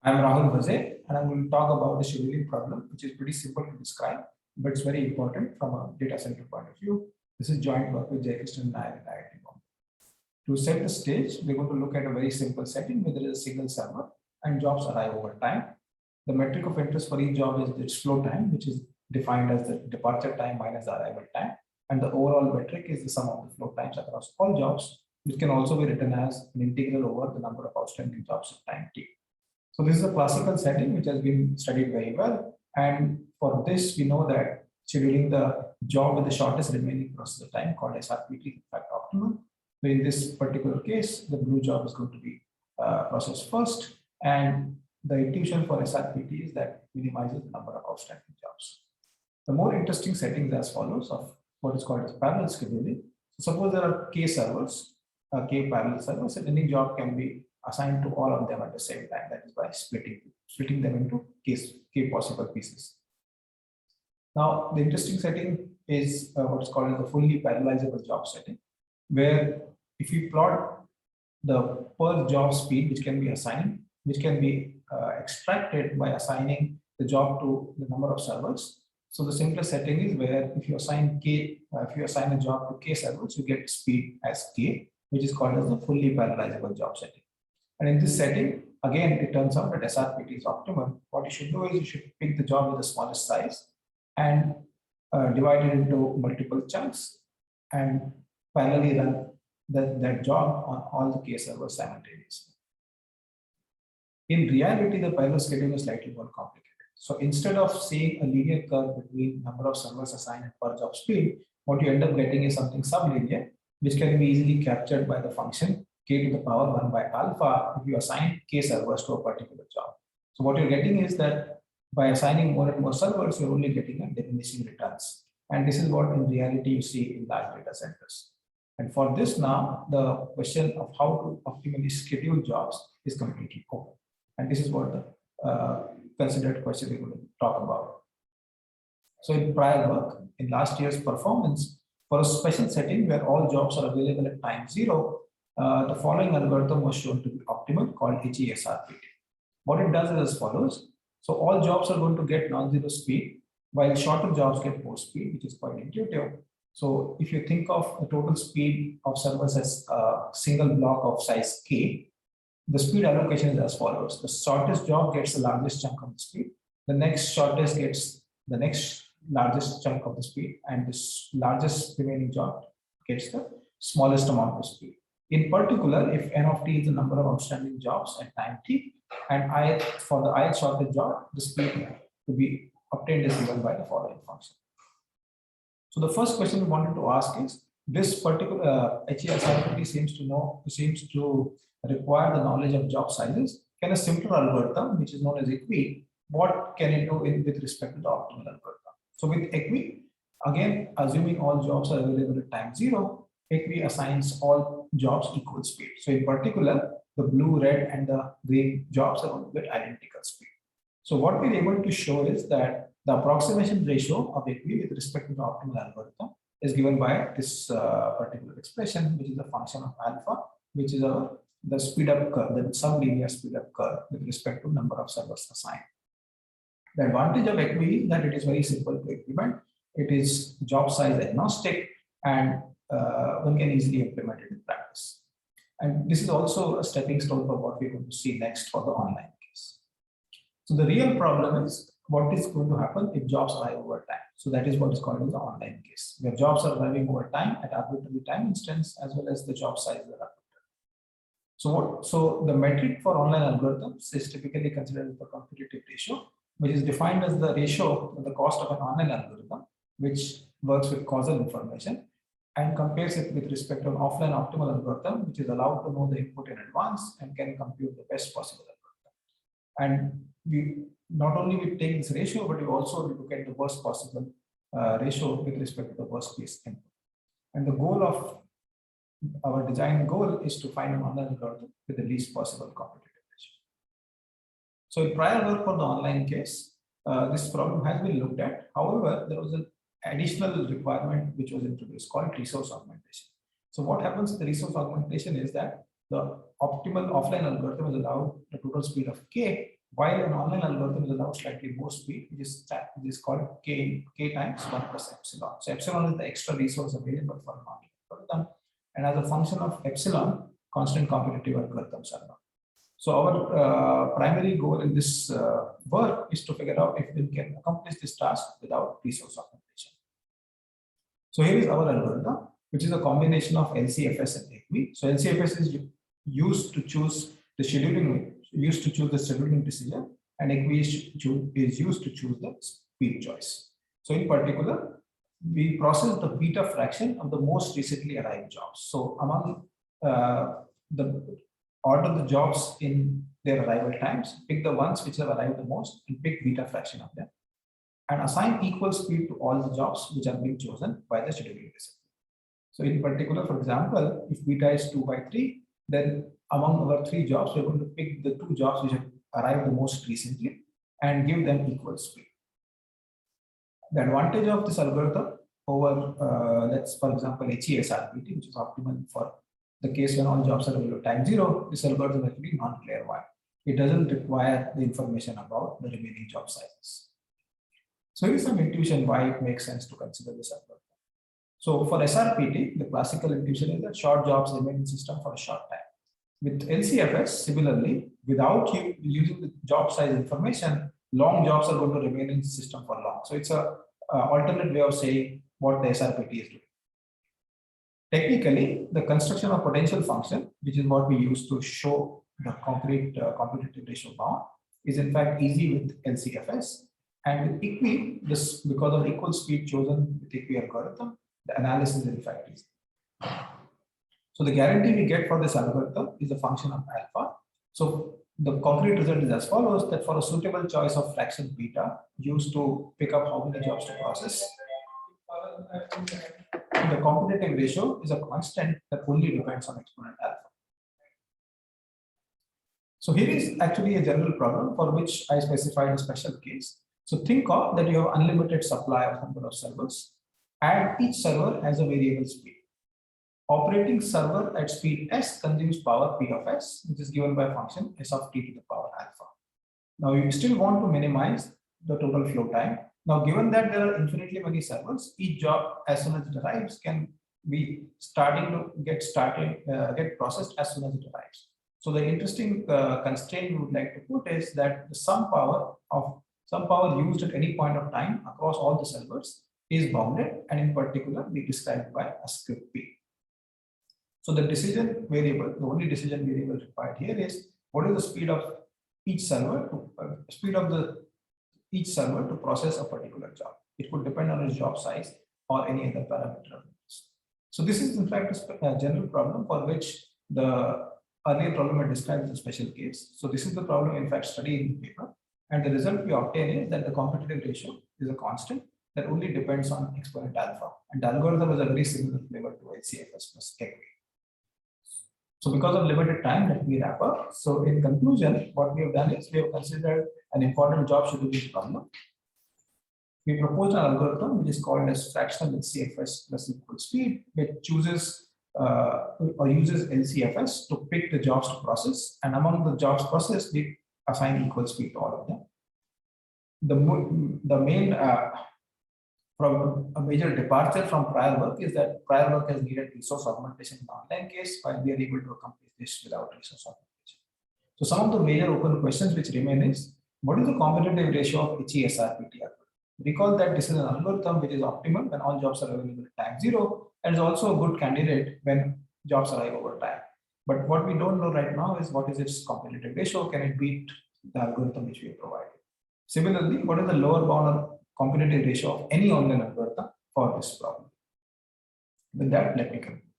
I'm Rahul Bhaze, and I'm going to talk about the scheduling problem, which is pretty simple to describe, but it's very important from a data center point of view. This is joint work with Jaykrishnan and I at IIT Bombay. To set the stage, we're going to look at a very simple setting where there is a single server and jobs arrive over time. The metric of interest for each job is its flow time, which is defined as the departure time minus the arrival time. And the overall metric is the sum of the flow times across all jobs, which can also be written as an integral over the number of outstanding jobs at time t. So this is a classical setting which has been studied very well. And for this, we know that scheduling the job with the shortest remaining processor time called SRPT is in fact optimal. But in this particular case, the blue job is going to be processed first. And the intuition for SRPT is that minimizes the number of outstanding jobs. The more interesting settings as follows of what is called as parallel scheduling. So suppose there are K servers, K parallel servers, and any job can be assigned to all of them at the same time. That is by splitting them into K possible pieces. Now, the interesting setting is what is called as the fully parallelizable job setting, where if you plot the per job speed, which can be assigned, which can be extracted by assigning the job to the number of servers. So the simplest setting is where if you assign a job to K servers, you get speed as K, which is called as the fully parallelizable job setting. And in this setting, again, it turns out that SRPT is optimal. What you should do is you should pick the job with the smallest size and divide it into multiple chunks and parallelly run that job on all the K servers simultaneously. In reality, the parallel scheduling is slightly more complicated. So instead of seeing a linear curve between number of servers assigned at per job speed, what you end up getting is something sublinear, which can be easily captured by the function K to the power 1 by alpha if you assign K servers to a particular job. So what you're getting is that by assigning more and more servers, you're only getting a diminishing returns. And this is what in reality you see in large data centers. And for this now, the question of how to optimally schedule jobs is completely open. And this is what the considered question we're going to talk about. So in prior work, in last year's performance, for a special setting where all jobs are available at time 0, the following algorithm was shown to be optimal called HESRPT. What it does is as follows. So all jobs are going to get non-zero speed, while shorter jobs get more speed, which is quite intuitive. So if you think of the total speed of servers as a single block of size K, the speed allocation is as follows. The shortest job gets the largest chunk of the speed. The next shortest gets the next largest chunk of the speed, and this largest remaining job gets the smallest amount of speed. In particular, if n of t is the number of outstanding jobs at time t, and for the ith shortest job, the speed to be obtained is given by the following function. So the first question we wanted to ask is, this particular HESRPT seems to require the knowledge of job sizes. Can a simpler algorithm, which is known as EQUI, what can it do with respect to the optimal algorithm? So with EQUI, again, assuming all jobs are available at time 0, EQUI assigns all jobs equal speed. So in particular, the blue, red, and the green jobs are going to get identical speed. So what we're able to show is that the approximation ratio of EQUI with respect to the optimal algorithm is given by this particular expression, which is a function of alpha, which is the speed up curve, the sublinear speed up curve with respect to number of servers assigned. The advantage of EQUI is that it is very simple to implement. It is job size agnostic, and one can easily implement it in practice. And this is also a stepping stone for what we're going to see next for the online case. So the real problem is what is going to happen if jobs arrive over time. So that is what is called as the online case, where jobs are arriving over time at arbitrary time instance, as well as the job sizes are arbitrary. So the metric for online algorithms is typically considered the competitive ratio, which is defined as the ratio of the cost of an online algorithm, which works with causal information, and compares it with respect to an offline optimal algorithm, which is allowed to know the input in advance and can compute the best possible algorithm. And we not only we take this ratio, but we also look at the worst possible ratio with respect to the worst case input. And the goal of our design goal is to find an online algorithm with the least possible competitive ratio. So in prior work for the online case, this problem has been looked at. However, there was an additional requirement which was introduced called resource augmentation. So what happens with the resource augmentation is that the optimal offline algorithm is allowed the total speed of K, while an online algorithm is allowed slightly more speed, which is called k times 1 plus epsilon. So epsilon is the extra resource available for an online algorithm, and as a function of epsilon, constant competitive algorithms are known. So our primary goal in this work is to figure out if we can accomplish this task without resource augmentation. So here is our algorithm, which is a combination of LCFS and EQI. So LCFS is used to choose the scheduling decision, and EQI is used to choose the speed choice. So in particular, we process the beta fraction of the most recently arrived jobs. So among the order the jobs in their arrival times, pick the ones which have arrived the most, and pick beta fraction of them, and assign equal speed to all the jobs which are being chosen by the scheduling discipline. So in particular, for example, if beta is 2 by 3, then among our 3 jobs, we're going to pick the 2 jobs which have arrived the most recently and give them equal speed. The advantage of this algorithm over, let's for example, HESRPT, which is optimal for the case when all jobs are available at time 0, this algorithm is actually non-clairvoyant. It doesn't require the information about the remaining job sizes. So here's some intuition why it makes sense to consider this algorithm. So for SRPT, the classical intuition is that short jobs remain in system for a short time. With LCFS, similarly, without using the job size information, long jobs are going to remain in the system for long. So it's a alternate way of saying what the SRPT is doing. Technically, the construction of potential function, which is what we use to show the concrete competitive ratio bound, is in fact easy with LCFS. And with EQI, this because of equal speed chosen with EQI algorithm, the analysis is in fact easy. So the guarantee we get for this algorithm is a function of alpha. So the concrete result is as follows: that for a suitable choice of fraction beta used to pick up how many jobs to process, the competitive ratio is a constant that only depends on exponent alpha. So here is actually a general problem for which I specified a special case. So think of that you have unlimited supply of number of servers, and each server has a variable speed. Operating server at speed s consumes power p of s, which is given by function s of t to the power alpha. Now you still want to minimize the total flow time. Now, given that there are infinitely many servers, each job as soon as it arrives can be starting to get processed as soon as it arrives. So the interesting constraint we would like to put is that the sum power used at any point of time across all the servers is bounded, and in particular be described by a script p. So the decision variable, the only decision variable required here is what is the speed of each server to process a particular job. It could depend on its job size or any other parameter. So this is in fact a general problem for which the earlier problem I described as a special case. So this is the problem in fact studied in the paper, and the result we obtain is that the competitive ratio is a constant that only depends on exponent alpha, and the algorithm is a very similar flavor to LCFS plus EQI. So because of limited time, let me wrap up. So in conclusion, what we have done is we have considered an important job scheduling problem. We proposed an algorithm which is called as fractional LCFS plus equal speed, which chooses or uses LCFS to pick the jobs to process, and among the jobs processed, we assign equal speed to all of them. The main from a major departure from prior work is that prior work has needed resource augmentation in the online case, while we are able to accomplish this without resource augmentation. So some of the major open questions which remain is, what is the competitive ratio of HESRPT algorithm? Recall that this is an algorithm which is optimal when all jobs are available at time 0, and is also a good candidate when jobs arrive over time. But what we don't know right now is what is its competitive ratio? Can it beat the algorithm which we have provided? Similarly, what is the lower bound of competitive ratio of any online algorithm for this problem? With that, let me conclude.